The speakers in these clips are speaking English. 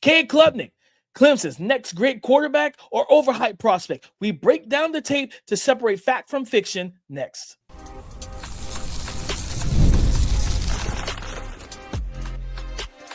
Cade Klubnik, Clemson's next great quarterback or overhyped prospect? We break down the tape to separate fact from fiction next.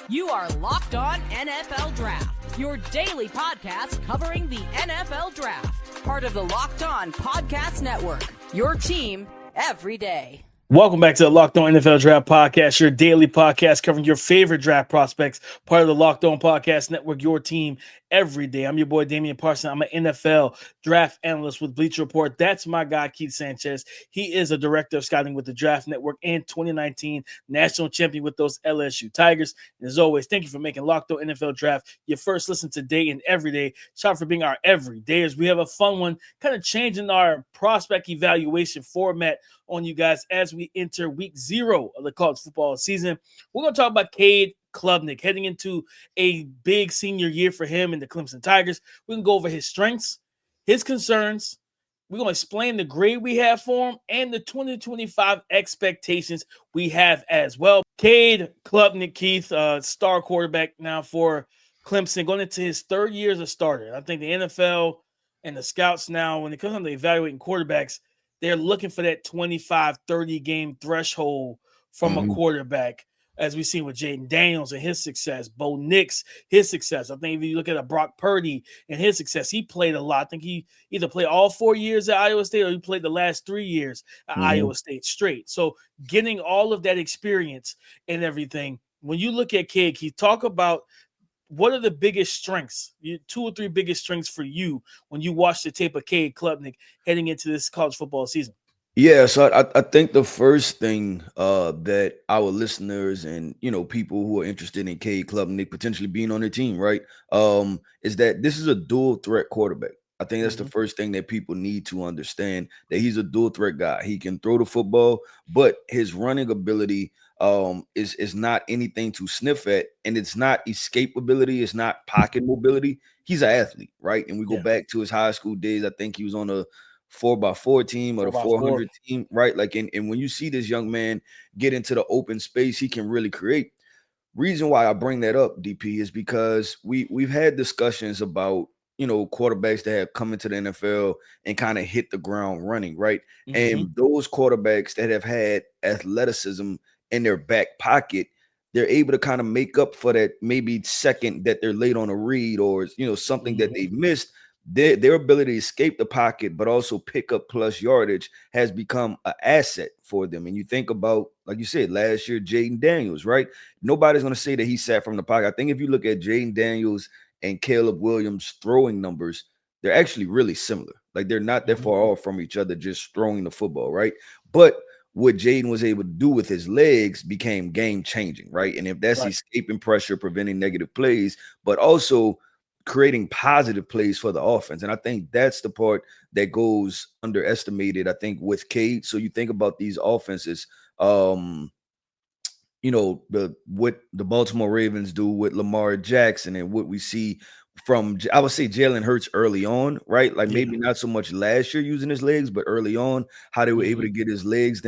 You are Locked On NFL Draft, your daily podcast covering the NFL Draft. Part of the Locked On Podcast Network, your team every day. Welcome back to the Locked On NFL Draft Podcast, your daily podcast covering your favorite draft prospects, part of the Locked On Podcast Network, your team every day. I'm your boy, Damian Parson. I'm an NFL draft analyst with Bleacher Report. That's my guy, Keith Sanchez. He is a director of scouting with the Draft Network and 2019 national champion with those LSU Tigers. And as always, thank you for making Locked On NFL Draft your first listen today and every day. Shout out for being our everydayers. We have a fun one, kind of changing our prospect evaluation format on you guys as we enter week 0 of the college football season. We're going to talk about Cade Klubnik heading into a big senior year for him and the Clemson Tigers. We can go over his strengths, his concerns. We're going to explain the grade we have for him and the 2025 expectations we have as well. Cade Klubnik, Keith, star quarterback now for Clemson, going into his third year as a starter. I think the NFL and the scouts now, when it comes to evaluating quarterbacks, they're looking for that 25, 30 game threshold from a quarterback, as we've seen with Jaden Daniels and his success, Bo Nix, his success. I think if you look at a Brock Purdy and his success, he played a lot. I think he either played all 4 years at Iowa State or he played the last 3 years at Iowa State straight. So getting all of that experience and everything, when you look at Cade, he talk about what are the biggest strengths, 2 or 3 biggest strengths for you when you watch the tape of Cade Klubnik heading into this college football season? Yeah, so I think the first thing that our listeners and people who are interested in Cade Klubnik potentially being on their team, right, is that this is a dual threat quarterback. I think that's the first thing that people need to understand, that he's a dual threat guy. He can throw the football, but his running ability is not anything to sniff at, and it's not escapability, it's not pocket mobility. He's an athlete, right? And we go back to his high school days. I think he was on a 4x4 team or the 400 team, right? Like, and when you see this young man get into the open space, he can really create. Reason why I bring that up, DP, is because we've had discussions about quarterbacks that have come into the NFL and kind of hit the ground running, right? And those quarterbacks that have had athleticism in their back pocket, they're able to kind of make up for that maybe second that they're late on a read or something that they missed. Their ability to escape the pocket, but also pick up plus yardage has become an asset for them. And you think about, like you said, last year, Jaden Daniels, right? Nobody's going to say that he sat from the pocket. I think if you look at Jaden Daniels and Caleb Williams' throwing numbers, they're actually really similar. Like, they're not that far off from each other, just throwing the football, right? But what Jaden was able to do with his legs became game-changing, right? And if that's escaping pressure, preventing negative plays, but also creating positive plays for the offense. And I think that's the part that goes underestimated, I think, with Cade. So you think about these offenses, what the Baltimore Ravens do with Lamar Jackson and what we see from, I would say, Jalen Hurts early on, right? Like maybe not so much last year using his legs, but early on, how they were able to get his legs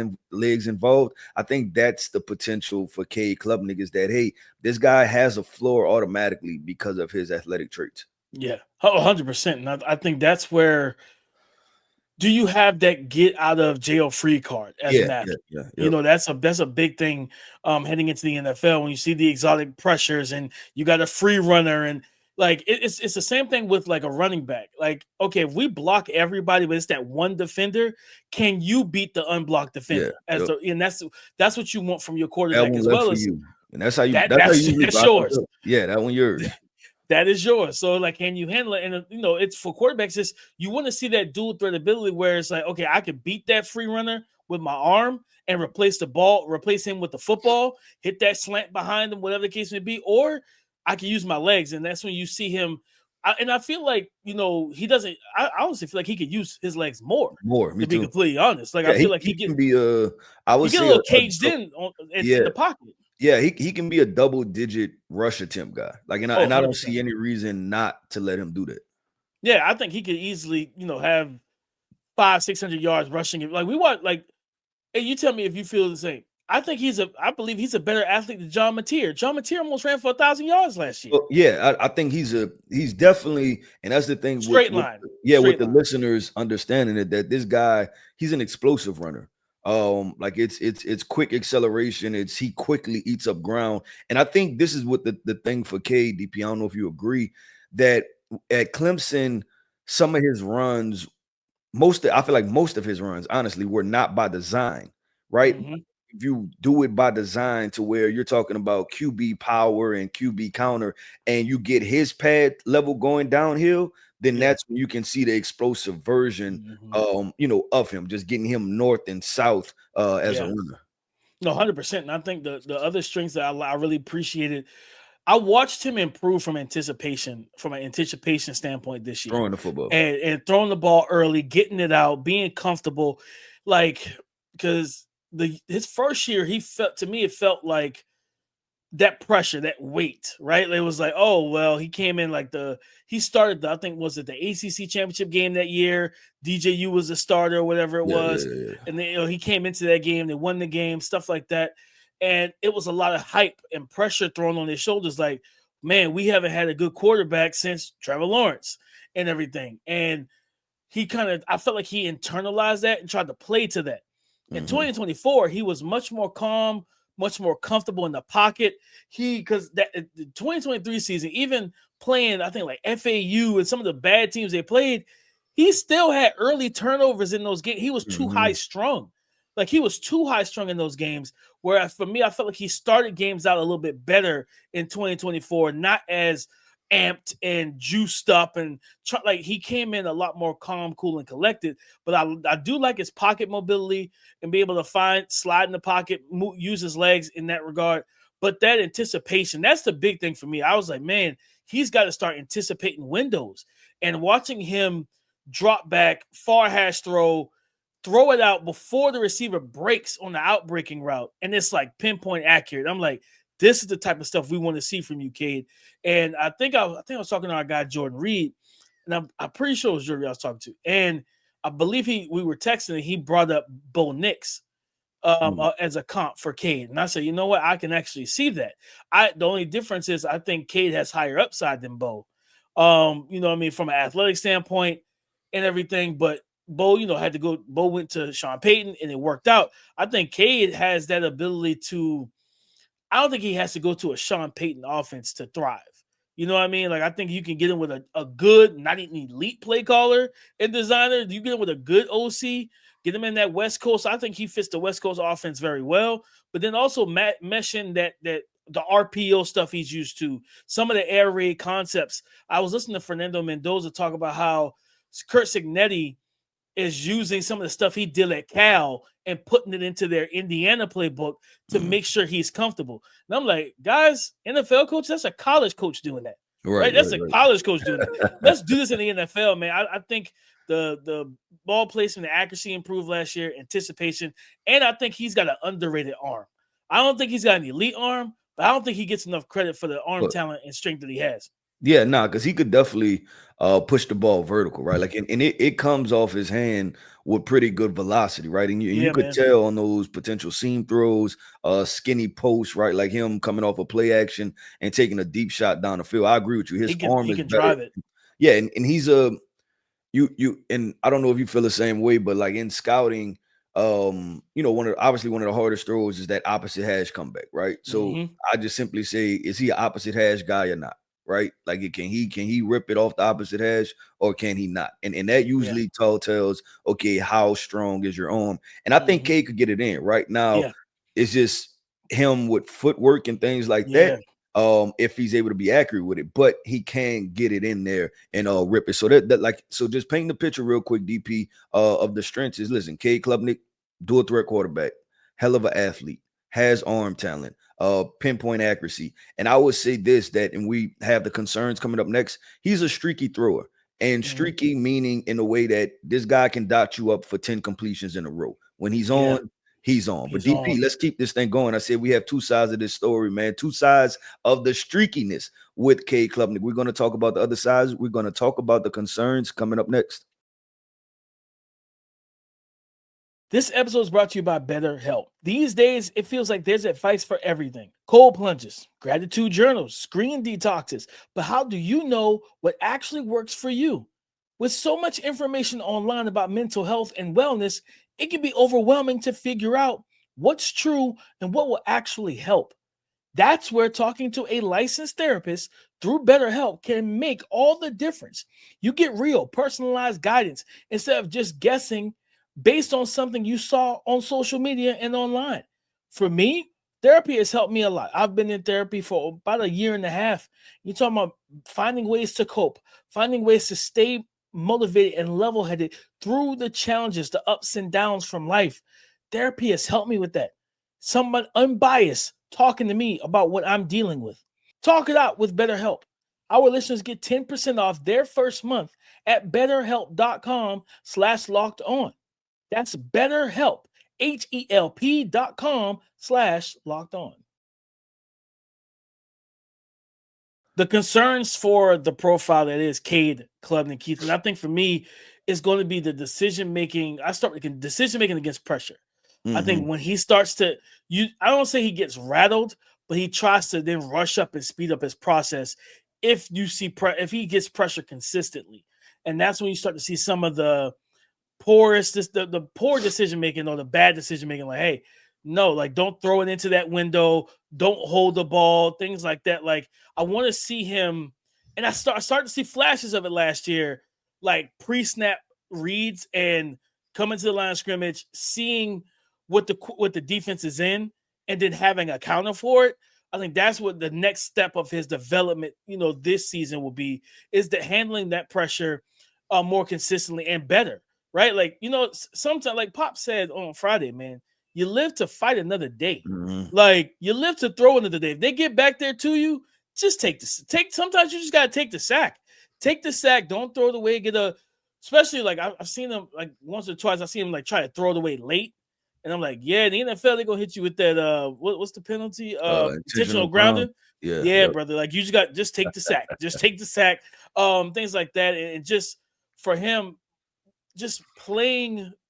involved. I think that's the potential for Cade Klubnik, is that, hey, this guy has a floor automatically because of his athletic traits. Yeah, 100%. And I think that's where, do you have that get out of jail free card as an athlete? That's a big thing heading into the NFL when you see the exotic pressures and you got a free runner, and like it's the same thing with like a running back. Like, okay, if we block everybody, but it's that one defender, can you beat the unblocked defender? And that's what you want from your quarterback as well as you. And that's how you. That's yours. Yeah, that one yours. That is yours. So, like, can you handle it? And, it's for quarterbacks, you want to see that dual threat ability where it's like, okay, I could beat that free runner with my arm and replace him with the football, hit that slant behind him, whatever the case may be, or I can use my legs. And that's when you see him. And I feel like, he doesn't, I honestly feel like he could use his legs more. Me to be too. completely honest. Like, I feel like he can be I would say a little caged in the pocket. Yeah, he can be a double-digit rush attempt guy. Like, and I don't see any reason not to let him do that. Yeah, I think he could easily, have 500-600 yards rushing. Like, we want, like, hey, you tell me if you feel the same. I believe he's a better athlete than John Mateer. John Mateer almost ran for 1,000 yards last year. Well, yeah, I think he's definitely, and that's the thing Straight line. with the Line. listeners understanding it, that this guy, he's an explosive runner. Like it's quick acceleration. He quickly eats up ground. And I think this is what the thing for Cade, DP. I don't know if you agree that at Clemson, some of his runs, I feel like most of his runs, honestly, were not by design, right? Mm-hmm. If you do it by design to where you're talking about QB power and QB counter, and you get his pad level going downhill, then that's when you can see the explosive version, of him, just getting him north and south as a runner. No, 100%. And I think the other strengths that I really appreciated, I watched him improve from an anticipation standpoint this year. Throwing the football. And throwing the ball early, getting it out, being comfortable. Like, because his first year, it felt like that pressure, that weight, right? It was like, oh, well, he came in like he started I think, was it the ACC championship game that year? DJU was the starter or whatever it was. Yeah. And then, he came into that game, they won the game, stuff like that. And it was a lot of hype and pressure thrown on his shoulders. Like, man, we haven't had a good quarterback since Trevor Lawrence and everything. And I felt like he internalized that and tried to play to that. In 2024, he was much more calm, much more comfortable in the pocket. Because the 2023 season, even playing, I think, like FAU and some of the bad teams they played, he still had early turnovers in those games. He was too high strung. Like, he was too high strung in those games. Whereas for me, I felt like he started games out a little bit better in 2024, not as amped and juiced up, and like he came in a lot more calm, cool, and collected. But I do like his pocket mobility and be able to slide in the pocket, use his legs in that regard. But that anticipation, that's the big thing for me. I was like, man, he's got to start anticipating windows, and watching him drop back, far hash throw it out before the receiver breaks on the out-breaking route, and it's like pinpoint accurate. I'm like, this is the type of stuff we want to see from you, Cade. And I think I was talking to our guy Jordan Reed, and I'm pretty sure it was Jordan I was talking to, and I believe we were texting, and he brought up Bo Nix as a comp for Cade, and I said, you know what, I can actually see that. The only difference is I think Cade has higher upside than Bo. From an athletic standpoint and everything, but Bo, had to go. Bo went to Sean Payton, and it worked out. I think Cade has that ability to. I don't think he has to go to a Sean Payton offense to thrive. You know what I mean? Like, I think you can get him with a good, not an elite play caller and designer. You get him with a good OC, get him in that West Coast. I think he fits the West Coast offense very well. But then also meshing that the RPO stuff he's used to, some of the air raid concepts. I was listening to Fernando Mendoza talk about how Kurt Cignetti is using some of the stuff he did at Cal and putting it into their Indiana playbook to make sure he's comfortable. And I'm like, guys, NFL coach, that's a college coach doing that. Right? That's a college coach doing that. Let's do this in the NFL, man. I think the ball placement, the accuracy improved last year, anticipation, and I think he's got an underrated arm. I don't think he's got an elite arm, but I don't think he gets enough credit for the arm talent and strength that he has. Yeah, because he could definitely push the ball vertical, right? Like, and it comes off his hand with pretty good velocity, right? And you could tell on those potential seam throws, skinny posts, right? Like him coming off a play action and taking a deep shot down the field. I agree with you. His arm is better. Drive it. Yeah, and he's and I don't know if you feel the same way, but like in scouting, one of the hardest throws is that opposite hash comeback, right? So I just simply say, is he an opposite hash guy or not? Right? Like, can he rip it off the opposite hash, or can he not? And that usually tells, okay, how strong is your arm? And I think Cade could get it in right now. It's just him with footwork and things like that. If he's able to be accurate with it, but he can get it in there and rip it. So so just paint the picture real quick, DP, of the strengths is, listen, Cade Klubnik, dual threat quarterback, hell of an athlete, has arm talent, pinpoint accuracy. And I would say this, and we have the concerns coming up next. He's a streaky thrower, and streaky meaning in a way that this guy can dot you up for 10 completions in a row. When he's on, he's on. But DP, let's keep this thing going. I said we have two sides of this story, man. Two sides of the streakiness with Cade Klubnik. We're going to talk about the other sides. We're going to talk about the concerns coming up next. This episode is brought to you by BetterHelp. These days, it feels like there's advice for everything. Cold plunges, gratitude journals, screen detoxes. But how do you know what actually works for you? With so much information online about mental health and wellness, it can be overwhelming to figure out what's true and what will actually help. That's where talking to a licensed therapist through BetterHelp can make all the difference. You get real, personalized guidance instead of just guessing based on something you saw on social media and online. For me, therapy has helped me a lot. I've been in therapy for about a year and a half. You're talking about finding ways to cope, finding ways to stay motivated and level headed through the challenges, the ups and downs from life. Therapy has helped me with that. Someone unbiased talking to me about what I'm dealing with. Talk it out with BetterHelp. Our listeners get 10% off their first month at betterhelp.com/locked on. That's BetterHelp, HELP.com/locked on. The concerns for the profile that is Cade Klubnik, Keith, and I think for me, it's going to be the decision making. I start with decision making against pressure. I think when he starts to, I don't say he gets rattled, but he tries to then rush up and speed up his process. If you see, if he gets pressure consistently, and that's when you start to see some of the poorest, the poor decision making or the bad decision making. Like, hey, no, like don't throw it into that window, don't hold the ball, things like that. Like, I want to see him, and I start to see flashes of it last year, like pre-snap reads and coming to the line of scrimmage, seeing what the defense is in, and then having a counter for it. I think that's what the next step of his development, this season will be, is that handling that pressure more consistently and better, right? Like, sometimes, like Pop said on Friday, man, you live to fight another day. Like, you live to throw another day. If they get back there to you, just sometimes you just got to take the sack. Take the sack. Don't throw it away. Especially like I've seen them like once or twice. I've seen them like try to throw it away late. And I'm like, yeah, the NFL, they're going to hit you with that, what's the penalty? Intentional grounding. Yeah, brother. Like, you just take the sack. Just take the sack. Things like that. And just for him, just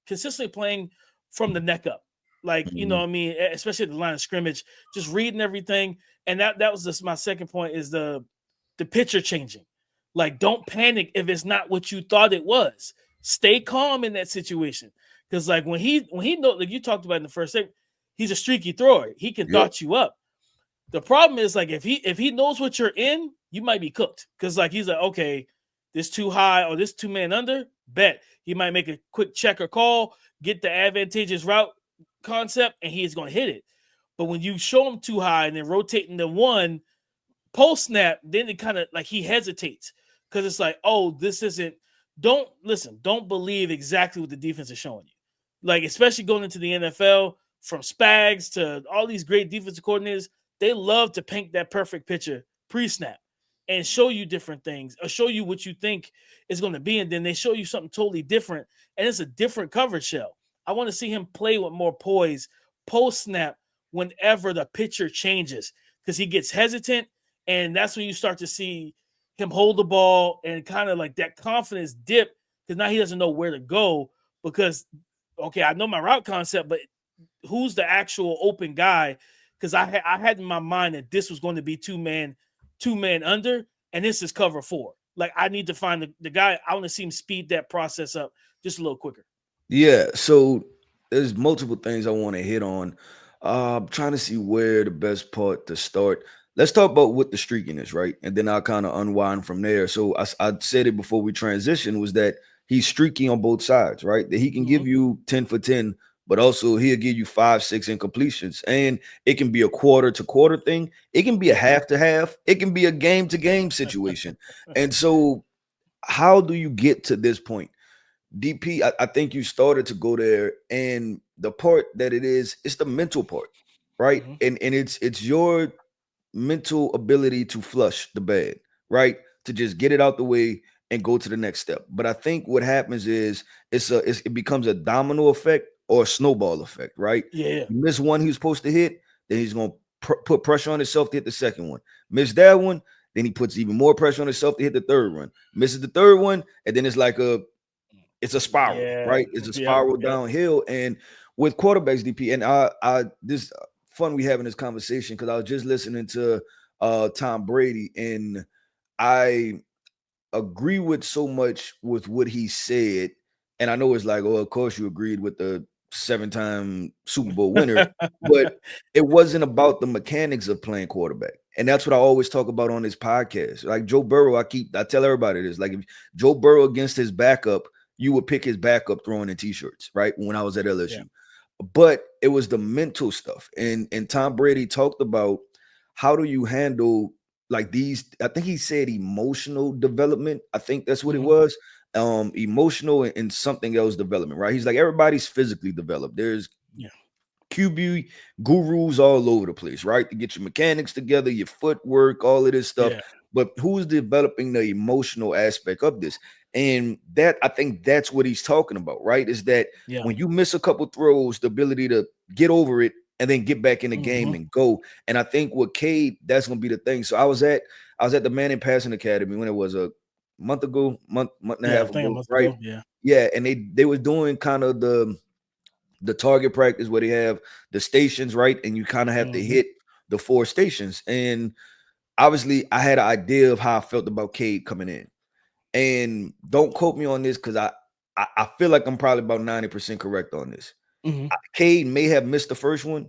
consistently playing from the neck up. Like, what I mean? Especially at the line of scrimmage, just reading everything. And that was just my second point, is the picture changing. Like, don't panic if it's not what you thought it was. Stay calm in that situation. Because like when he knows, like you talked about in the first segment, he's a streaky thrower. He can dot you up. The problem is, like, if he knows what you're in, you might be cooked. Because like he's like, okay, this too high or this 2 man under, bet. He might make a quick check or call, get the advantageous route concept, and he's going to hit it. But when you show him too high and then rotating the one post snap, then it kind of like he hesitates. Because it's like, oh, this isn't. Don't believe exactly what the defense is showing you. Like, especially going into the NFL, from Spags to all these great defensive coordinators, they love to paint that perfect picture pre-snap and show you different things or show you what you think is going to be. And then they show you something totally different. And it's a different coverage shell. I want to see him play with more poise post-snap whenever the picture changes, because he gets hesitant. And that's when you start to see him hold the ball and kind of like that confidence dip, because now he doesn't know where to go, because, okay, I know my route concept, but who's the actual open guy? Because I had in my mind that this was going to be two man under, and this is cover 4. Like, I need to find the guy. I want to see him speed that process up just a little quicker. Yeah, so there's multiple things I want to hit on. I'm trying to see where the best part to start. Let's talk about what the streakiness, right? And then I'll kind of unwind from there. So I said it before we transition, was that he's streaky on both sides, right? That he can give you 10 for 10, but also he'll give you 5, 6 incompletions. And it can be a quarter to quarter thing. It can be a half to half. It can be a game to game situation. And so how do you get to this point? DP, I think you started to go there, and the part that it's the mental part, right? And it's your mental ability to flush the bed, right? To just get it out the way and go to the next step. But I think what happens is it becomes a domino effect or a snowball effect, right? Yeah. You miss one he was supposed to hit, then he's going to put pressure on himself to hit the second one. Miss that one, then he puts even more pressure on himself to hit the third one. Misses the third one, and then it's like it's a spiral, Yeah. right? It's a spiral downhill. And with quarterbacks, DP, and I this fun we having this conversation because I was just listening to Tom Brady, and I agree with so much with what he said. And I know it's like, oh, of course you agreed with the 7-time Super Bowl winner, but it wasn't about the mechanics of playing quarterback. And that's what I always talk about on this podcast. Like Joe Burrow, I tell everybody this. Like if Joe Burrow against his backup, you would pick his backup throwing in t-shirts, right? When I was at LSU. Yeah. But it was the mental stuff. And Tom Brady talked about how do you handle like these, I think he said emotional development. I think that's what it was. Emotional and something else development, right? He's like, everybody's physically developed. There's QB gurus all over the place, right? To get your mechanics together, your footwork, all of this stuff. Yeah. But who's developing the emotional aspect of this? And that, I think that's what he's talking about, right? Is that when you miss a couple throws, the ability to get over it and then get back in the game and go. And I think with Cade, that's going to be the thing. So I was at the Manning Passing Academy when it was a month and a half ago, right? Yeah. And they was doing kind of the target practice where they have the stations, right? And you kind of have to hit the 4 stations. And obviously I had an idea of how I felt about Cade coming in. And don't quote me on this because I feel like I'm probably about 90% correct on this. Cade may have missed the first one,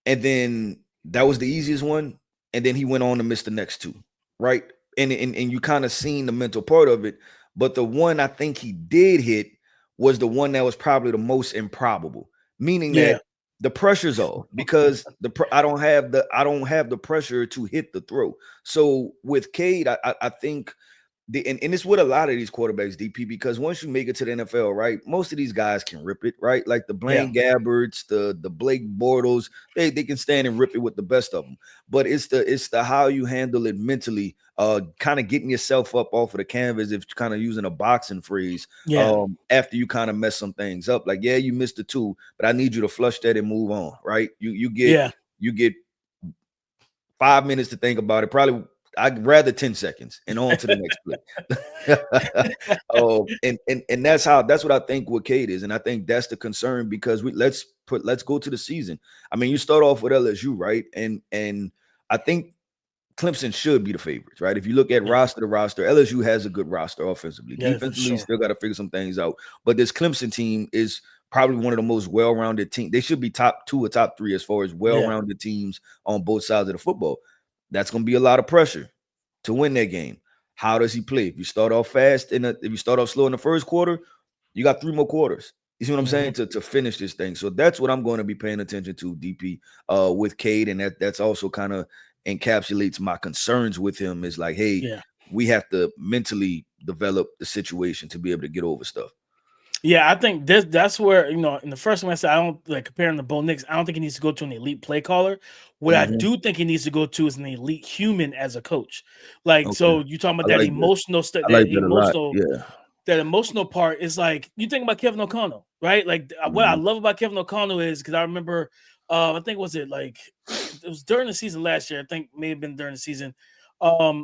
and then that was the easiest one, and then he went on to miss the next 2, right? And you kind of seen the mental part of it, but the one I think he did hit was the one that was probably the most improbable, meaning that the pressure's off because I don't have the pressure to hit the throw. So with Cade, I think. And it's with a lot of these quarterbacks, DP, because once you make it to the NFL, right, most of these guys can rip it, right? Like the Blaine Gabberts, the Blake Bortles, they can stand and rip it with the best of them. But it's the how you handle it mentally, kind of getting yourself up off of the canvas, if kind of using a boxing phrase, after you kind of mess some things up. Like, you missed the 2, but I need you to flush that and move on, right? You get 5 minutes to think about it, probably. I'd rather 10 seconds and on to the next play. And that's what I think what Cade is. And I think that's the concern because let's go to the season. I mean, you start off with LSU, right? And I think Clemson should be the favorites, right? If you look at roster to roster, LSU has a good roster offensively. Defensively, still got to figure some things out. But this Clemson team is probably one of the most well-rounded teams. They should be top 2 or top 3 as far as well-rounded teams on both sides of the football. That's going to be a lot of pressure to win that game. How does he play? If you start off fast if you start off slow in the first quarter, you got 3 more quarters. You see what I'm saying? To finish this thing. So that's what I'm going to be paying attention to, DP, with Cade. And that's also kind of encapsulates my concerns with him is like, hey, we have to mentally develop the situation to be able to get over stuff. Yeah, I think that's where, in the first one I said, I don't like comparing the Bo Nix. I don't think he needs to go to an elite play caller. What I do think he needs to go to is an elite human as a coach. Like, so you talking about that emotional stuff, that emotional part is like, you think about Kevin O'Connell, right? Like what I love about Kevin O'Connell is because I remember, I think it was during the season last year. I think may have been during the season.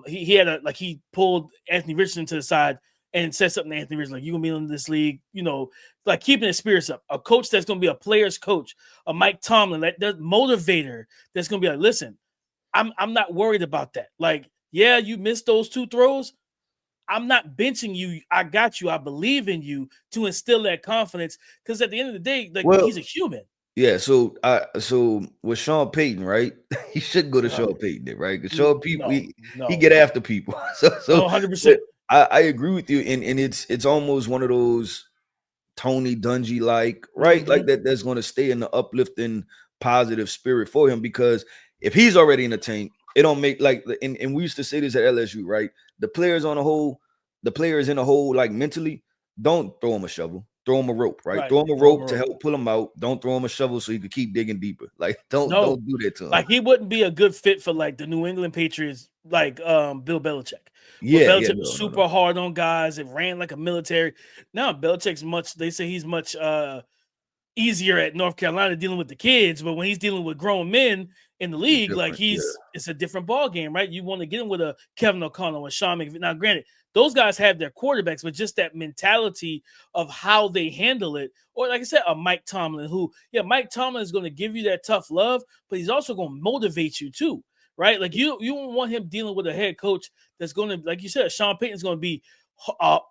He had he pulled Anthony Richardson to the side and said something to Anthony Richardson, like, you're going to be in this league, like keeping his spirits up. A coach that's going to be a player's coach, a Mike Tomlin, that motivator that's going to be like, listen, I'm not worried about that. Like, you missed those 2 throws. I'm not benching you. I got you. I believe in you to instill that confidence because at the end of the day, he's a human. Yeah, so with Sean Payton, right? He shouldn't go to Sean Payton, right? Because Sean Payton, he get after people. So 100%. I agree with you, and it's almost one of those Tony Dungy like, right? Like that's going to stay in the uplifting, positive spirit for him because if he's already in the tank, it don't make and we used to say this at LSU, right? The players in a whole, like mentally, don't throw him a shovel. Throw him a rope, right? Throw him a rope to help pull him out. Don't throw him a shovel so he could keep digging deeper. Like, don't do that to him. Like, he wouldn't be a good fit for the New England Patriots, like Bill Belichick. Belichick was super hard on guys. It ran like a military. Now Belichick's they say he's much easier at North Carolina dealing with the kids, but when he's dealing with grown men in the league, like it's a different ball game, right? You want to get him with a Kevin O'Connell and Sean McVay. Now, granted, those guys have their quarterbacks, but just that mentality of how they handle it, or like I said, a Mike Tomlin, Mike Tomlin is going to give you that tough love, but he's also going to motivate you too, right? Like you don't want him dealing with a head coach that's going to, like you said, Sean Payton's going to be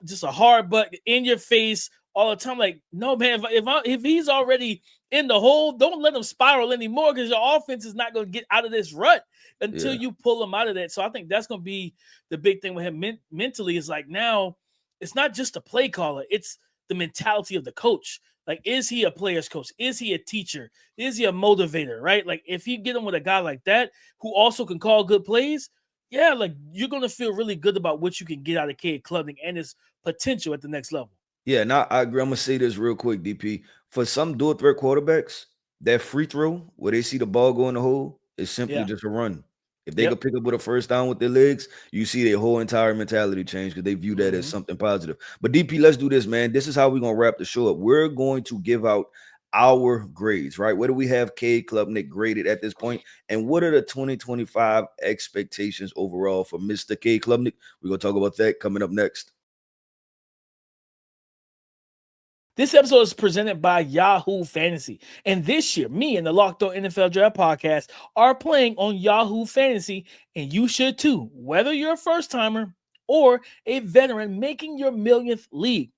just a hard butt in your face all the time. Like, no, man, if he's already in the hole, don't let him spiral anymore, because your offense is not going to get out of this rut until you pull him out of that. So I think that's going to be the big thing with him mentally, is like, now it's not just a play caller, it's the mentality of the coach. Like, is he a player's coach? Is he a teacher? Is he a motivator, right? Like, if you get him with a guy like that who also can call good plays, yeah, like, you're going to feel really good about what you can get out of Cade Klubnik and his potential at the next level. Yeah, now I agree. I'm gonna say this real quick, DP. For some dual threat quarterbacks, that free throw where they see the ball go in the hole is simply just a run. If they could pick up with a first down with their legs, you see their whole entire mentality change, because they view that as something positive. But DP, let's do this, man. This is how we're gonna wrap the show up. We're going to give out our grades, right? Where do we have Cade Klubnik graded at this point? And what are the 2025 expectations overall for Mr. Cade Klubnik? We're gonna talk about that coming up next. This episode is presented by Yahoo Fantasy. And this year, me and the Locked On NFL Draft Podcast are playing on Yahoo Fantasy, and you should too, whether you're a first-timer or a veteran making your millionth league.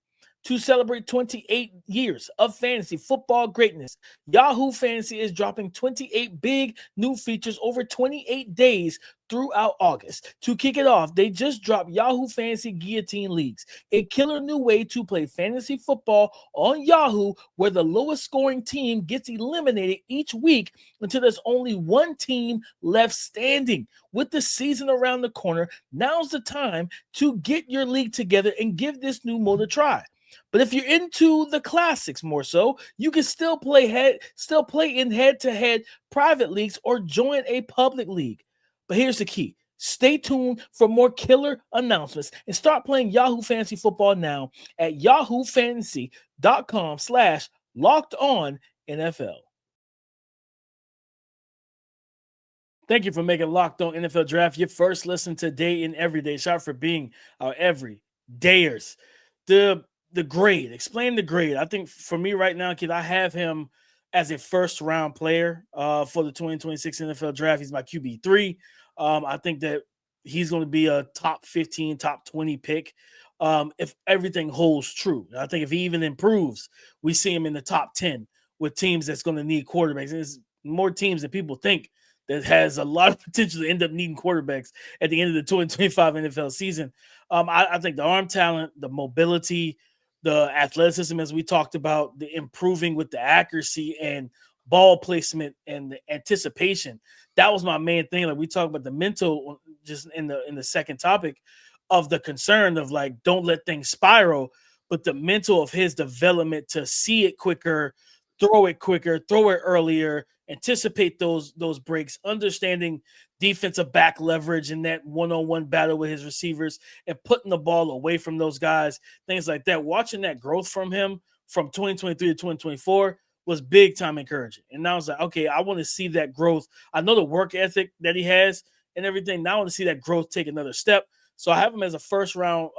To celebrate 28 years of fantasy football greatness, Yahoo Fantasy is dropping 28 big new features over 28 days throughout August. To kick it off, they just dropped Yahoo Fantasy Guillotine Leagues, a killer new way to play fantasy football on Yahoo, where the lowest scoring team gets eliminated each week until there's only one team left standing. With the season around the corner, now's the time to get your league together and give this new mode a try. But if you're into the classics more so, you can still play in head-to-head private leagues or join a public league. But here's the key. Stay tuned for more killer announcements and start playing Yahoo Fantasy Football now at yahoofantasy.com/lockedonnfl. Thank you for making Locked On NFL Draft your first listen today and every day. Shout out for being our everydayers. The grade. Explain the grade. I think for me right now, kid, I have him as a first-round player for the 2026 NFL Draft. He's my QB3. I think that he's going to be a top 15, top 20 pick if everything holds true. I think if he even improves, we see him in the top 10 with teams that's going to need quarterbacks. And there's more teams than people think that has a lot of potential to end up needing quarterbacks at the end of the 2025 NFL season. I think the arm talent, the mobility, the athleticism, as we talked about, the improving with the accuracy and ball placement and the anticipation. That was my main thing. Like, we talked about the mental just in the second topic of the concern of, like, don't let things spiral, but the mental of his development to see it quicker, throw it earlier, anticipate those breaks, understanding defensive back leverage in that one-on-one battle with his receivers and putting the ball away from those guys, things like that. Watching that growth from him from 2023 to 2024 was big time encouraging. And now I was like, okay, I want to see that growth. I know the work ethic that he has and everything. Now I want to see that growth take another step. So I have him as a first round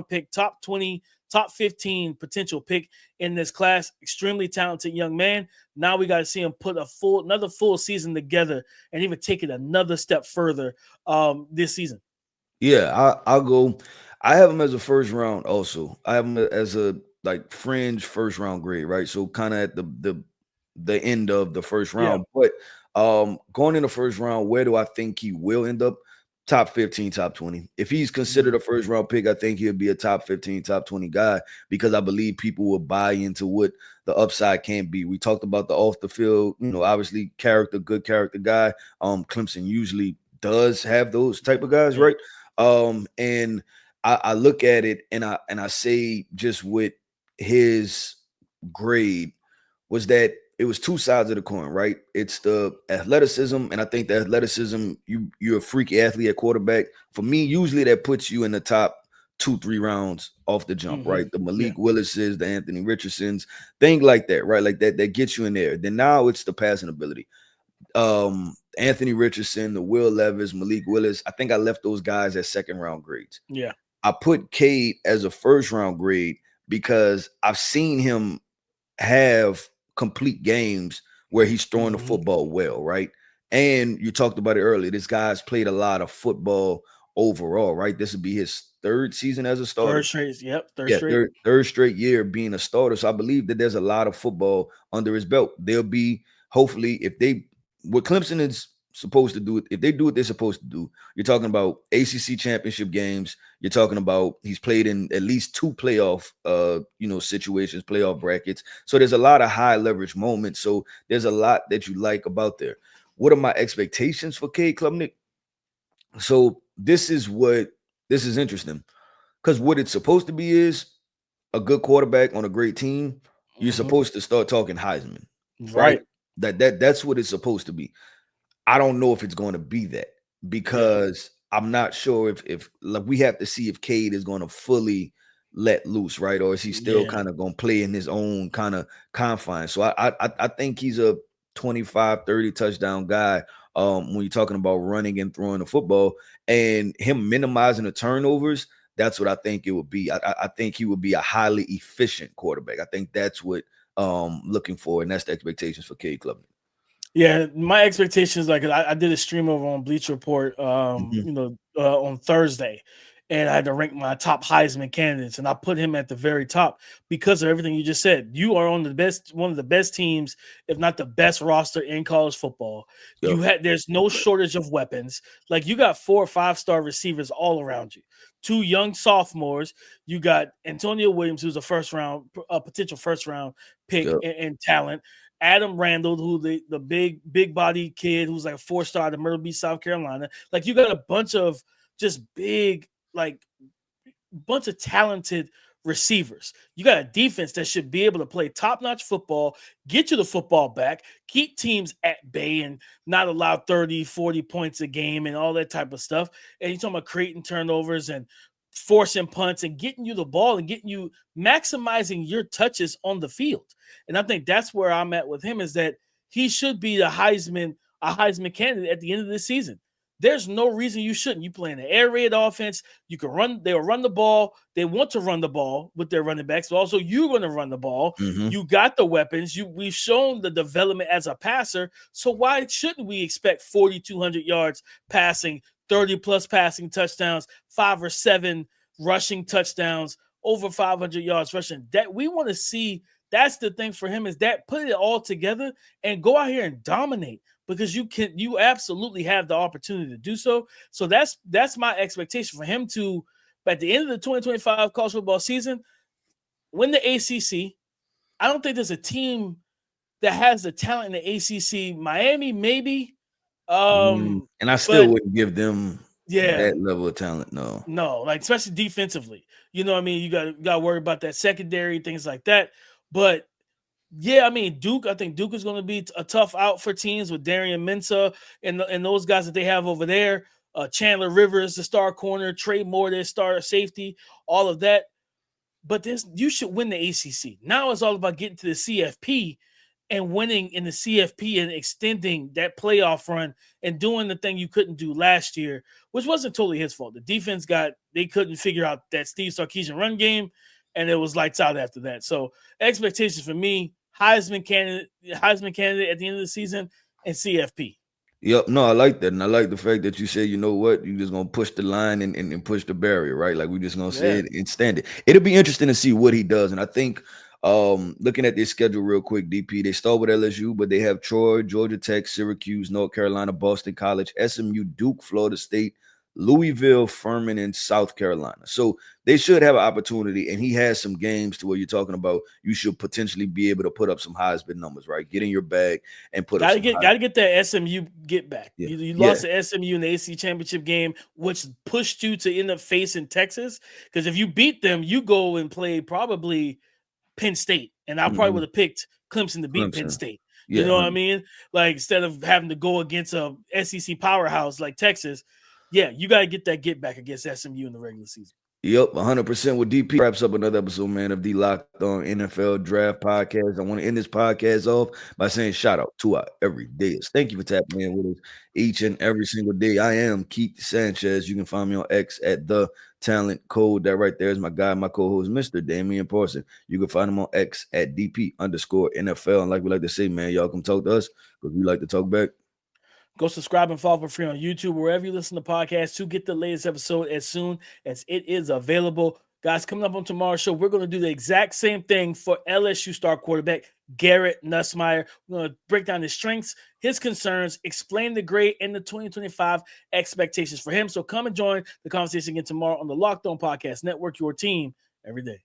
pick, top 20, top 15 potential pick in this class. Extremely talented young man. Now we got to see him put another full season together and even take it another step further this season. Yeah, I'll go. I have him as a first round also. I have him as a fringe first round grade, right? So kind of at the end of the first round. Yeah. But going in the first round, where do I think he will end up? Top 15, top 20. If he's considered a first round pick, I think he'll be a top 15, top 20 guy, because I believe people will buy into what the upside can be. We talked about the off the field, obviously good character guy. Clemson usually does have those type of guys, right? And I look at it and I say, just with his grade, was that it was two sides of the coin, right? It's the athleticism, and I think the athleticism, you're a freaky athlete at quarterback. For me, usually that puts you in the top 2-3 rounds off the jump, right? The Yeah. Malik Willis's, the Anthony Richardsons, thing like that, right? Like that gets you in there. Then now it's the passing ability. Anthony Richardson, the Will Levis, Malik Willis. I think I left those guys as second round grades. Yeah. I put Cade as a first round grade because I've seen him have complete games where he's throwing the football well, right? And you talked about it earlier. This guy's played a lot of football overall, right? This would be his third season as a starter. Third straight. Yep. Yeah, third straight year being a starter. So I believe that there's a lot of football under his belt. They'll be hopefully what Clemson is supposed to do, if they do what they're supposed to do, you're talking about ACC championship games. You're talking about he's played in at least 2 playoff situations, playoff brackets. So there's a lot of high leverage moments. So there's a lot that you like about there. What are my expectations for Cade Klubnik? So this is interesting, because what it's supposed to be is a good quarterback on a great team. You're supposed to start talking Heisman, right? That's what it's supposed to be. I don't know if it's going to be that, because I'm not sure if like, we have to see if Cade is going to fully let loose, right? Or is he still kind of going to play in his own kind of confines? So I think he's a 25, 30 touchdown guy when you're talking about running and throwing the football, and him minimizing the turnovers. That's what I think it would be. I think he would be a highly efficient quarterback. I think that's what looking for, and that's the expectations for Cade Klubnik. Yeah, my expectations, like I did a stream over on Bleacher Report, on Thursday, and I had to rank my top Heisman candidates, and I put him at the very top because of everything you just said. You are on one of the best teams, if not the best roster in college football. There's no shortage of weapons. Like, you got 4 or 5-star receivers all around you. 2 young sophomores. You got Antonio Williams, who's a potential first round pick in talent. Adam Randall, who the big body kid who's like a 4-star at Myrtle Beach, South Carolina. Like, you got a bunch of just bunch of talented receivers. You got a defense that should be able to play top-notch football, get you the football back, keep teams at bay and not allow 30, 40 points a game and all that type of stuff. And you're talking about creating turnovers and forcing punts and getting you the ball and getting you maximizing your touches on the field. And I think that's where I'm at with him, is that he should be a Heisman candidate at the end of this season. There's no reason you shouldn't. You play in an air raid offense. You can run. They'll run the ball. They want to run the ball with their running backs, but also you're going to run the ball. You got the weapons. We've shown the development as a passer. So why shouldn't we expect 4,200 yards passing, 30-plus passing touchdowns, 5 or 7 rushing touchdowns, over 500 yards rushing? That we want to see. That's the thing for him, is that put it all together and go out here and dominate, because you absolutely have the opportunity to do so. So that's my expectation for him to, at the end of the 2025 college football season, win the ACC. I don't think there's a team that has the talent in the ACC. Miami, maybe. And I still wouldn't give them that level of talent. No, like, especially defensively. You know what I mean? You got to worry about that secondary, things like that. But yeah, I mean, Duke, I think Duke is going to be a tough out for teams with Darian Mensah and those guys that they have over there. Chandler Rivers, the star corner, Trey Moore, their star safety, all of that. But you should win the ACC. Now it's all about getting to the CFP and winning in the CFP and extending that playoff run and doing the thing you couldn't do last year, which wasn't totally his fault. The defense they couldn't figure out that Steve Sarkisian run game, and it was lights out after that. So expectations for me, Heisman candidate at the end of the season, and CFP. Yep. No, I like that. And I like the fact that you say, you know what, you're just going to push the line and push the barrier, right? Like, we're just going to say it and stand it. It'll be interesting to see what he does. And I think looking at their schedule real quick, DP, they start with LSU, but they have Troy, Georgia Tech, Syracuse, North Carolina, Boston College, SMU, Duke, Florida State, Louisville, Furman, and South Carolina. So they should have an opportunity, and he has some games to where you're talking about you should potentially be able to put up some Heisman numbers, right? Get in your bag and put up. Gotta get that SMU get back. Yeah. You lost the SMU in the ACC championship game, which pushed you to end up facing Texas. Because if you beat them, you go and play probably Penn State, and I probably would have picked Clemson to beat Penn State. You know what I mean? Like, instead of having to go against a SEC powerhouse like Texas. Yeah, you got to get that get back against SMU in the regular season. Yep, 100% with DP wraps up another episode, man, of the Locked On NFL Draft Podcast. I want to end this podcast off by saying shout out to our everydayers. Thank you for tapping in with us each and every single day. I am Keith Sanchez. You can find me on X at The Talent Code. That right there is my guy, my co-host, Mr. Damian Parson. You can find him on X at DP_NFL. And like we like to say, man, y'all come talk to us because we like to talk back. Go subscribe and follow for free on YouTube, wherever you listen to podcasts, to get the latest episode as soon as it is available. Guys, coming up on tomorrow's show, we're going to do the exact same thing for LSU star quarterback Garrett Nussmeier. We're going to break down his strengths, his concerns, explain the grade, and the 2025 expectations for him. So come and join the conversation again tomorrow on the Locked On Podcast Network, your team every day.